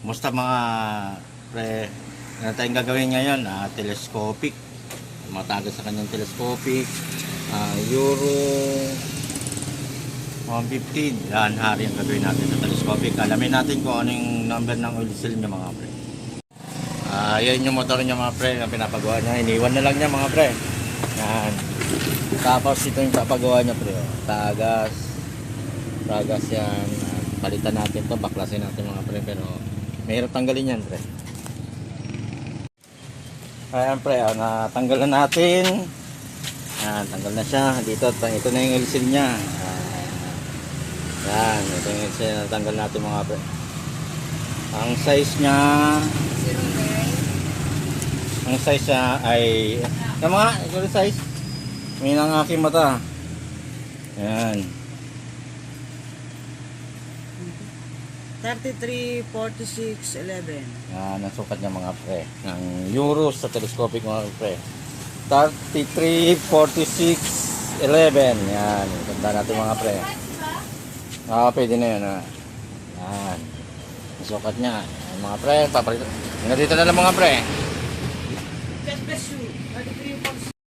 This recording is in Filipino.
Musta mga pre? Ano tayong gagawin ngayon? Telescopic. Matagal sa kanyang telescopic. Euro 115. Yan, hari ang gagawin natin sa telescopic. Alamin natin kung ano yung number ng oil seal niya mga pre. Yan yung motor niya mga pre. Ang pinapagawa niya. Iniwan na lang niya mga pre. Yan. Tapos ito yung papagawa niya pre. Tagas. Tagas yan. Palitan natin to. Baklasin natin mga pre. Pero mahirap tanggalin yan pre. Ayan pre, natanggal na natin. Ayan, tanggal na siya. Dito, ito na yung oil seal niya. Ayan, ito yung oil seal. Natanggal natin mga pre. Ang size niya, ang size niya ay, yung mga, ito yung size. May nang aking mata. Ayan. 33, 46, 11. Yan, ang sukat niya mga pre. Ng Euro sa telescopic mga pre. 33, 46, 11. Yan, ganda natin mga pre. Pwede na yun. Yan. Ang sukat niya. Yan, mga pre, papalit. Hanggang dito na lang mga pre. Just best you.